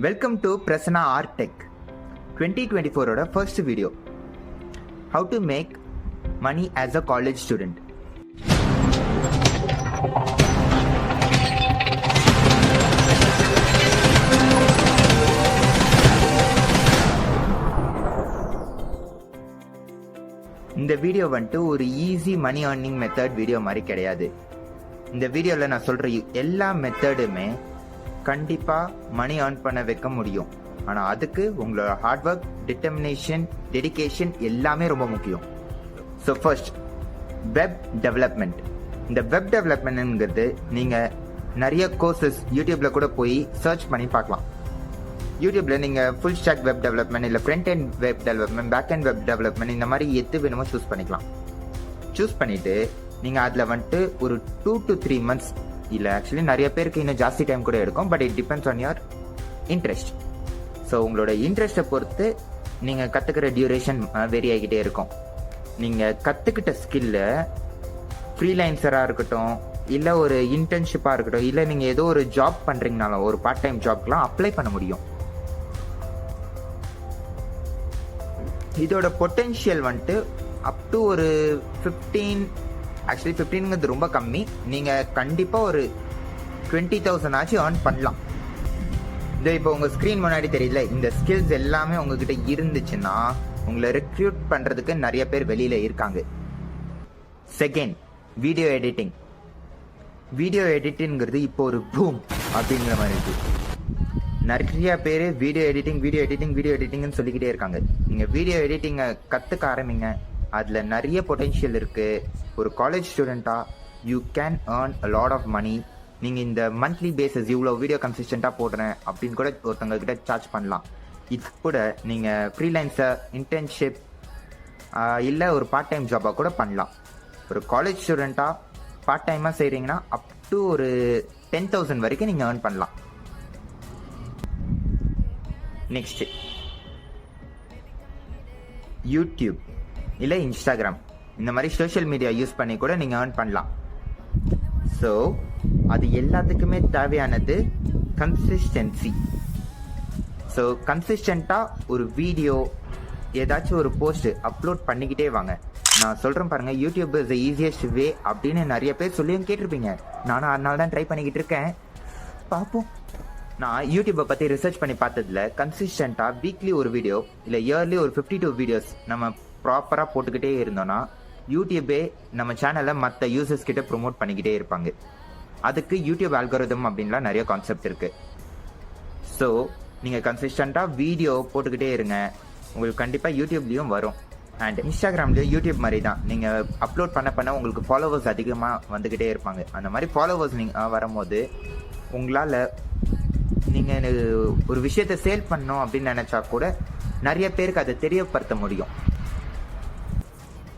Welcome to Prasanna Art Tech 2024 oda first video. How to make money as a college student. இந்த video வந்துட்டு ஒரு easy money earning method video மாதிரி கிடையாது. இந்த வீடியோவில் நான் சொல்கிற எல்லா மெத்தடுமே கண்டிப்பாக மணி ஏர்ன் பண்ண வைக்க முடியும். ஆனால் அதுக்கு உங்களோட ஹார்ட் ஒர்க், டிட்டர்மினேஷன், டெடிகேஷன் எல்லாமே ரொம்ப முக்கியம். So first, web development. இந்த வெப் டெவலப்மெண்ட்ங்கிறது நீங்கள் நிறைய கோர்சஸ் யூடியூப்பில் கூட போய் சர்ச் பண்ணி பார்க்கலாம். யூடியூப்பில் நீங்கள் ஃபுல் ஸ்டாக் வெப் டெவலப்மெண்ட், இல்லை front end web development, back end web development, இந்த மாதிரி எது வேணுமோ சூஸ் பண்ணிக்கலாம். சூஸ் பண்ணிவிட்டு நீங்கள் அதில் வந்துட்டு ஒரு 2 to 3 months, இல்லை ஆக்சுவலி நிறைய பேருக்கு இன்னும் ஜாஸ்தி டைம் கூட எடுக்கும், but it depends on your interest. So உங்களோட இன்ட்ரெஸ்ட்டை பொறுத்து நீங்கள் கற்றுக்கிற டியூரேஷன் வேரி ஆகிக்கிட்டே இருக்கும். நீங்கள் கற்றுக்கிட்ட ஸ்கில்லை ஃப்ரீலான்சராக இருக்கட்டும், இல்லை ஒரு இன்டர்ன்ஷிப்பாக இருக்கட்டும், இல்லை நீங்கள் ஏதோ ஒரு ஜாப் பண்ணுறீங்கனாலும் ஒரு பார்ட் டைம் ஜாப்லாம் அப்ளை பண்ண முடியும். இதோட பொட்டென்ஷியல் வந்துட்டு அப் டு ஒரு 15, ஆக்சுவலி 15ங்கிறது ரொம்ப கம்மி. நீங்கள் கண்டிப்பாக ஒரு 20,000 ஆச்சு ஏர்ன் பண்ணலாம். இது இப்போ உங்கள் ஸ்க்ரீன் முன்னாடி தெரியல, இந்த ஸ்கில்ஸ் எல்லாமே உங்ககிட்ட இருந்துச்சுன்னா உங்களை ரெக்ரூட் பண்ணுறதுக்கு நிறைய பேர் வெளியில் இருக்காங்க. Second, video editing. வீடியோ எடிட்டிங்கிறது இப்போ ஒரு பூம் அப்படிங்கிற மாதிரி இருக்குது. நிறைய பேர் வீடியோ எடிட்டிங்னு சொல்லிக்கிட்டே இருக்காங்க. நீங்கள் வீடியோ எடிட்டிங்கை கற்றுக்க ஆரம்பிங்க. அதில் நிறைய பொட்டென்ஷியல் இருக்குது. ஒரு காலேஜ் ஸ்டூடெண்ட்டாக you can earn a lot of money. நீங்கள் இந்த மந்த்லி பேசிஸ் இவ்வளோ வீடியோ கன்சிஸ்டண்ட்டாக போடுறேன் அப்படின்னு கூட ஒருத்தவங்க கிட்ட சார்ஜ் பண்ணலாம். இது கூட நீங்கள் ஃப்ரீலான்சர், இன்டர்ன்ஷிப், இல்லை ஒரு பார்ட் டைம் ஜாபாக கூட பண்ணலாம். ஒரு காலேஜ் ஸ்டூடெண்ட்டாக பார்ட் டைமாக செய்கிறீங்கன்னா அப் டு ஒரு 10,000 வரைக்கும் நீங்கள் ஏர்ன் பண்ணலாம். நெக்ஸ்ட், யூடியூப் இல்லை இன்ஸ்டாகிராம், இந்த மாதிரி சோஷியல் மீடியா யூஸ் பண்ணி கூட நீங்கள் ஏர்ன் பண்ணலாம். ஸோ அது எல்லாத்துக்குமே தேவையானது கன்சிஸ்டன்சி. ஸோ கன்சிஸ்டண்ட்டாக ஒரு வீடியோ, ஏதாச்சும் ஒரு போஸ்ட் அப்லோட் பண்ணிக்கிட்டே வாங்க. நான் சொல்கிறேன் பாருங்கள், YouTube is the easiest way அப்படின்னு நிறைய பேர் சொல்லியும் கேட்டிருப்பீங்க. நானும் அதனால தான் ட்ரை பண்ணிக்கிட்டு இருக்கேன். பார்ப்போம். நான் யூடியூப்பை பற்றி ரிசர்ச் பண்ணி பார்த்ததில் கன்சிஸ்டண்ட்டாக வீக்லி ஒரு வீடியோ, இல்லை இயர்லி ஒரு 52 வீடியோஸ் நம்ம ப்ராப்பராக போட்டுக்கிட்டே இருந்தோன்னா யூடியூபே நம்ம சேனலை மற்ற யூசர்ஸ் கிட்ட ப்ரொமோட் பண்ணிக்கிட்டே இருப்பாங்க. அதுக்கு யூடியூப் ஆல்கோரிதம் அப்படின்லாம் நிறைய கான்செப்ட் இருக்குது. ஸோ நீங்கள் கன்சிஸ்டண்ட்டாக வீடியோ போட்டுக்கிட்டே இருங்க, உங்களுக்கு கண்டிப்பாக யூடியூப்லேயும் வரும். அண்ட் இன்ஸ்டாகிராம்லேயும் யூடியூப் மாதிரி தான், நீங்கள் அப்லோட் பண்ண உங்களுக்கு ஃபாலோவர்ஸ் அதிகமாக வந்துக்கிட்டே இருப்பாங்க. அந்த மாதிரி ஃபாலோவர்ஸ் நீங்கள் வரும்போது உங்களால் நீங்கள் ஒரு விஷயத்தை சேல் பண்ணணும் அப்படின்னு நினச்சா கூட நிறைய பேருக்கு அதை தெரியப்படுத்த முடியும்.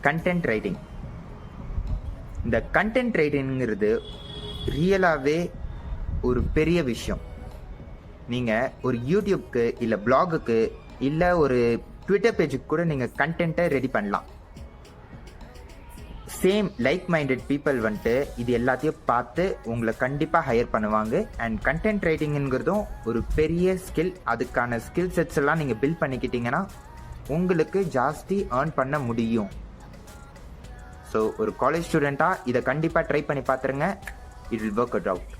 Content writing. இந்த கண்டென்ட் ரைட்டிங்கிறது ரியலாகவே ஒரு பெரிய விஷயம். நீங்கள் ஒரு யூடியூப்க்கு, இல்லை பிளாகுக்கு, இல்லை ஒரு ட்விட்டர் பேஜுக்கு கூட நீங்கள் கண்டென்ட்டை ரெடி பண்ணலாம். சேம் லைக் மைண்டட் பீப்புள் வந்துட்டு இது எல்லாத்தையும் பார்த்து உங்களை கண்டிப்பாக ஹையர் பண்ணுவாங்க. அண்ட் கண்டென்ட் ரைட்டிங்கிறதும் ஒரு பெரிய ஸ்கில். அதுக்கான ஸ்கில் செட்ஸ் எல்லாம் நீங்கள் பில்ட் பண்ணிக்கிட்டீங்கன்னா உங்களுக்கு ஜாஸ்தி ஏர்ன் பண்ண முடியும். ஸோ ஒரு காலேஜ் ஸ்டூடெண்ட்டாக இதை கண்டிப்பாக ட்ரை பண்ணி பார்த்துருங்க. It will work out.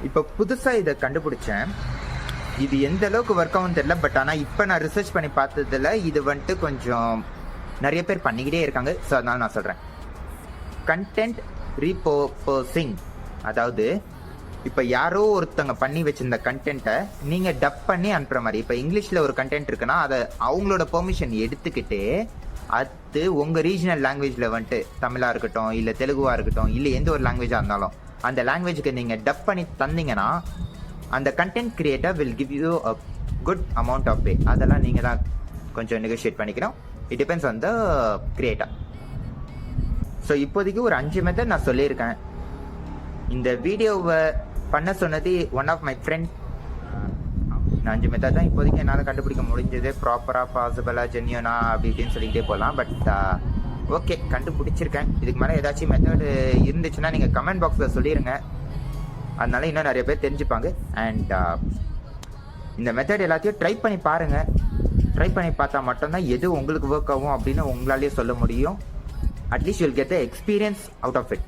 இப்போ புதுசாக இதை கண்டுபிடிச்சேன். இது எந்த அளவுக்கு ஒர்க் ஆகும் தெரியல, பட் ஆனால் இப்போ நான் ரிசர்ச் பண்ணி பார்த்ததில் இது வந்துட்டு கொஞ்சம் நிறைய பேர் பண்ணிக்கிட்டே இருக்காங்க. ஸோ அதனால நான் சொல்கிறேன், கண்டென்ட் ரீபர்பஸிங். அதாவது இப்போ யாரோ ஒருத்தவங்க பண்ணி வச்சிருந்த கண்டென்ட்டை நீங்கள் டப் பண்ணி அனுப்புகிற மாதிரி. இப்போ இங்கிலீஷில் ஒரு கண்டென்ட் இருக்குன்னா அதை அவங்களோட பெர்மிஷன் எடுத்துக்கிட்டு அது உங்கள் ரீஜனல் லாங்குவேஜில் வந்துட்டு, தமிழாக இருக்கட்டும், இல்லை தெலுங்குவாக இருக்கட்டும், இல்லை எந்த ஒரு லாங்குவேஜாக இருந்தாலும் அந்த லாங்குவேஜுக்கு நீங்கள் டப் பண்ணி தந்தீங்கன்னா அந்த content creator will give you a good amount of pay. அதெல்லாம் நீங்கள் தான் கொஞ்சம் நெகோஷியேட் பண்ணிக்கணும். It depends on the creator. So இப்போதைக்கு ஒரு 5 மெத்தட் நான் சொல்லியிருக்கேன். இந்த வீடியோவை பண்ண சொன்னது ஒன் ஆஃப் மை ஃப்ரெண்ட். நான் 5 மெத்தட் தான் இப்போதைக்கு என்னால் கண்டுபிடிக்க முடிஞ்சது. ப்ராப்பராக, பாசிபிளாக, ஜென்யூனா அப்படி இப்படின்னு சொல்லிக்கிட்டே போகலாம். பட் ஓகே, கண்டுபிடிச்சிருக்கேன். இதுக்கு மேலே ஏதாச்சும் மெத்தட் இருந்துச்சுன்னா நீங்கள் கமெண்ட் பாக்ஸில் சொல்லிடுங்க. அதனால இன்னும் நிறைய பேர் தெரிஞ்சுப்பாங்க. அண்ட் இந்த மெத்தட் எல்லாத்தையும் ட்ரை பண்ணி பாருங்கள். ட்ரை பண்ணி பார்த்தா மட்டும்தான் எது உங்களுக்கு ஒர்க் ஆகும் அப்படின்னு உங்களாலேயே சொல்ல முடியும். At least you'll get the experience out of it.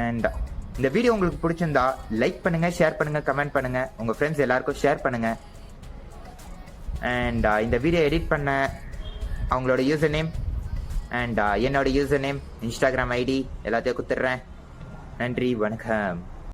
And இந்த வீடியோ உங்களுக்கு பிடிச்சிருந்தா லைக் பண்ணுங்கள், ஷேர் பண்ணுங்கள், கமெண்ட் பண்ணுங்கள், உங்கள் ஃப்ரெண்ட்ஸ் எல்லாருக்கும் ஷேர் பண்ணுங்கள். அண்ட் இந்த வீடியோ எடிட் பண்ண அவங்களோட யூசர் நேம் அண்ட் என்னோட யூசர் நேம், இன்ஸ்டாகிராம் ஐடி எல்லாத்தையும் கொடுத்துட்றேன். நன்றி, வணக்கம்.